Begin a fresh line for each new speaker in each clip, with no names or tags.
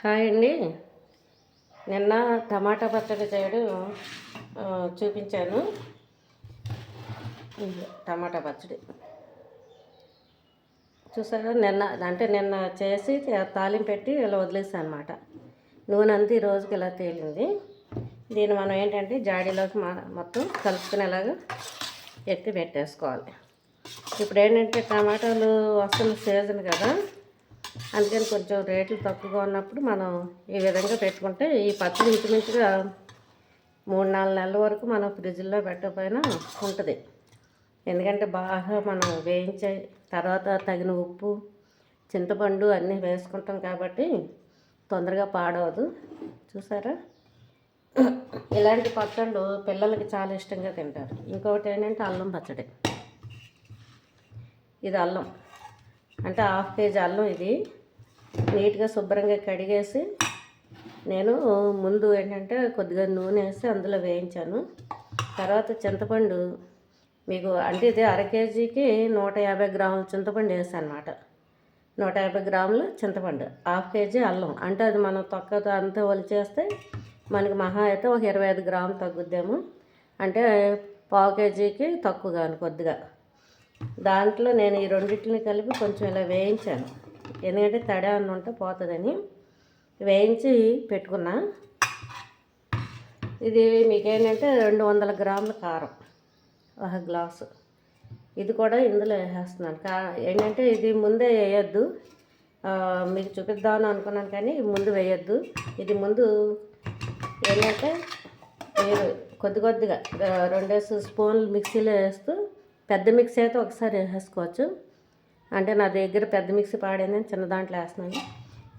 Hi అండి. నిన్న టమాటా పచ్చడి చేయడం చూపించాను. టమాటా పచ్చడి చూసారా? నిన్న చేసి తాలింపు పెట్టి ఇలా వదిలేసాను అనమాట. నూనె అంతా ఈ రోజుకి ఇలా తేలింది. దీన్ని మనం ఏంటంటే జాడీలోకి మొత్తం కలుపుకునేలాగా ఎత్తి పెట్టేసుకోవాలి. ఇప్పుడు ఏంటంటే టమాటాలు అసలు సీజన్ కదా, అందుకని కొంచెం రేట్లు తక్కువగా ఉన్నప్పుడు మనం ఈ విధంగా పెట్టుకుంటే ఈ పచ్చడి ఇంచుమించుగా 3-4 నెలల వరకు మనం ఫ్రిడ్జ్లో పెట్టకపోయినా ఉంటుంది. ఎందుకంటే బాగా మనం వేయించే తర్వాత తగిన ఉప్పు, చింతపండు అన్నీ వేసుకుంటాం కాబట్టి తొందరగా పాడవదు. చూసారా? ఇలాంటి పచ్చళ్ళు పిల్లలకి చాలా ఇష్టంగా తింటారు. ఇంకొకటి ఏంటంటే అల్లం పచ్చడి. ఇది అల్లం అంటే 1/2 కేజీ అల్లం. ఇది నీట్గా శుభ్రంగా కడిగేసి నేను ముందు ఏంటంటే కొద్దిగా నూనె వేసి అందులో వేయించాను. తర్వాత చింతపండు మీకు అంటే ఇది 1/2 కేజీకి 150 గ్రాముల చింతపండు వేసాను అనమాట. 150 గ్రాములు చింతపండు, 1/2 కేజీ అల్లం. అంటే అది మనం తొక్కతో అంతా ఒలిచేస్తే మనకి మహా అయితే ఒక 25 గ్రాములు తగ్గుద్దేమో. అంటే 1/4 కేజీకి తక్కువగాను కొద్దిగా. దాంట్లో నేను ఈ రెండింటిని కలిపి కొంచెం ఇలా వేయించాను. ఎందుకంటే తడి అన్నం ఉంటే పోతుందని వేయించి పెట్టుకున్నా. ఇది మీకేంటంటే 200 గ్రాముల కారం, 1 గ్లాసు. ఇది కూడా ఇందులో వేసేస్తున్నాను. ఏంటంటే ఇది ముందే వేయొద్దు, మీకు చూపిద్దామని అనుకున్నాను కానీ ముందు వేయొద్దు. ఇది ముందు ఏంటంటే మీరు కొద్దిగా 2 స్పూన్లు మిక్సీలో వేస్తూ, పెద్ద మిక్సీ అయితే ఒకసారి వేసేసుకోవచ్చు. అంటే నా దగ్గర పెద్ద మిక్సీ పాడైందని చిన్న దాంట్లో వేస్తున్నాను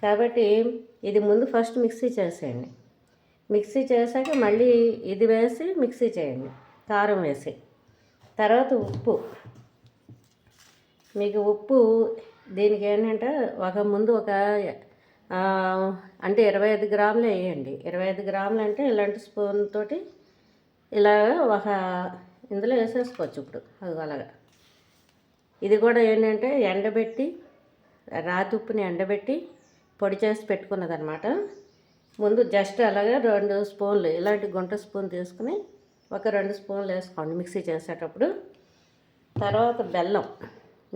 కాబట్టి ఇది ముందు ఫస్ట్ మిక్సీ చేసేయండి. మిక్సీ చేశాక మళ్ళీ ఇది వేసి మిక్సీ చేయండి, కారం వేసి. తర్వాత ఉప్పు, మీకు ఉప్పు దీనికి ఏంటంటే ముందు అంటే 25 గ్రాములు వేయండి. 25 గ్రాములు అంటే ఇలాంటి స్పూన్ తోటి ఇలా ఇందులో వేసేసుకోవచ్చు. ఇప్పుడు అది అలాగా. ఇది కూడా ఏంటంటే ఎండబెట్టి, రాతి ఉప్పుని ఎండబెట్టి పొడి చేసి పెట్టుకున్నదనమాట. ముందు జస్ట్ అలాగే 2 స్పూన్లు ఇలాంటి గుంట స్పూన్ తీసుకుని 2 స్పూన్లు వేసుకోండి మిక్సీ చేసేటప్పుడు. తర్వాత బెల్లం,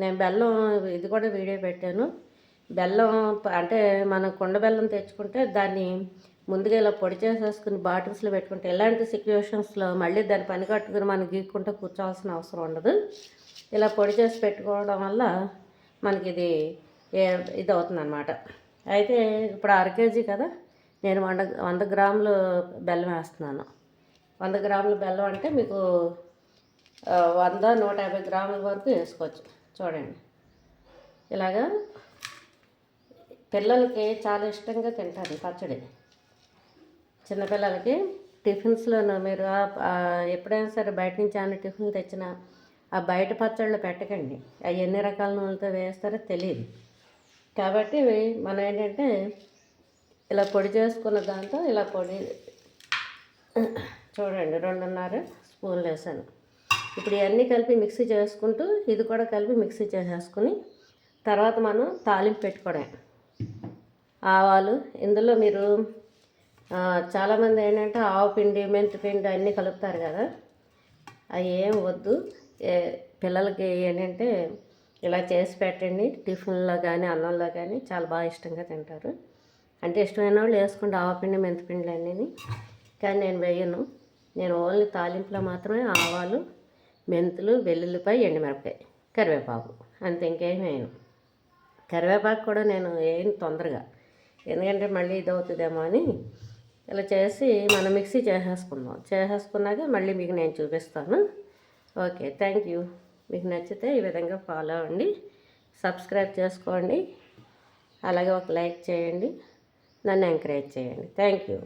నేను బెల్లం ఇది కూడా వీడియో పెట్టాను. బెల్లం అంటే మనం కుండ బెల్లం తెచ్చుకుంటే దాన్ని ముందుగా ఇలా పొడి చేసేసుకుని బాటిల్స్లో పెట్టుకుంటే ఎలాంటి సిచ్యువేషన్స్లో మళ్ళీ దాన్ని పని కట్టుకుని మనం గీక్కుంటూ కూర్చోవాల్సిన అవసరం ఉండదు. ఇలా పొడి చేసి పెట్టుకోవడం వల్ల మనకి ఇది అవుతుంది అన్నమాట. అయితే ఇప్పుడు 1/2 కేజీ కదా, నేను 100 గ్రాములు బెల్లం వేస్తున్నాను. 100 గ్రాముల బెల్లం అంటే మీకు 100-150 గ్రాముల వరకు వేసుకోవచ్చు. చూడండి, ఇలాగా పిల్లలకి చాలా ఇష్టంగా తింటారు ఈ పచ్చడి. చిన్నపిల్లలకి టిఫిన్స్లోనూ మీరు ఎప్పుడైనా సరే బయట నుంచి ఏమైనా టిఫిన్ తెచ్చినా ఆ బయట పచ్చళ్ళు పెట్టకండి. అవి ఎన్ని రకాల నూనెలతో వేస్తారో తెలియదు. కాబట్టి మనం ఏంటంటే ఇలా పొడి చేసుకున్న దాంతో ఇలా పొడి చూడండి 2.5 స్పూన్లు వేసాను. ఇప్పుడు ఇవన్నీ కలిపి మిక్సీ చేసుకుంటూ ఇది కూడా కలిపి మిక్సీ చేసేసుకుని తర్వాత మనం తాలింపు పెట్టుకోవడం. ఆవాలు, ఇందులో మీరు చాలామంది ఏంటంటే ఆవు పిండి, మెంతి పిండి అన్నీ కలుపుతారు కదా, అవి ఏం వద్దు. పిల్లలకి ఏంటంటే ఇలా చేసి పెట్టండి. టిఫిన్లో కానీ అన్నంలో కానీ చాలా బాగా ఇష్టంగా తింటారు. అంటే ఇష్టమైన వాళ్ళు వేసుకుంటే ఆవపిండి, మెంతిపిండి అన్నీ. కానీ నేను వేయను. నేను ఓన్లీ తాలింపులో మాత్రమే ఆవాలు, మెంతులు, వెల్లుల్లిపాయ, ఎండుమిరపకాయ, కరివేపాకు, అంతే, ఇంకేం వేయను. కరివేపాకు కూడా నేను వేయను తొందరగా, ఎందుకంటే మళ్ళీ ఇది అవుతుందేమో అని. ఇలా చేసి మనం మిక్సీ చేసేసుకున్నాక మళ్ళీ మీకు నేను చూపిస్తాను. Okay, thank you. మీకు నచ్చితే ఈ విధంగా ఫాలో అవ్వండి, సబ్స్క్రైబ్ చేసుకోండి, అలాగే ఒక లైక్ చేయండి, నన్ను ఎంకరేజ్ చేయండి. Thank you.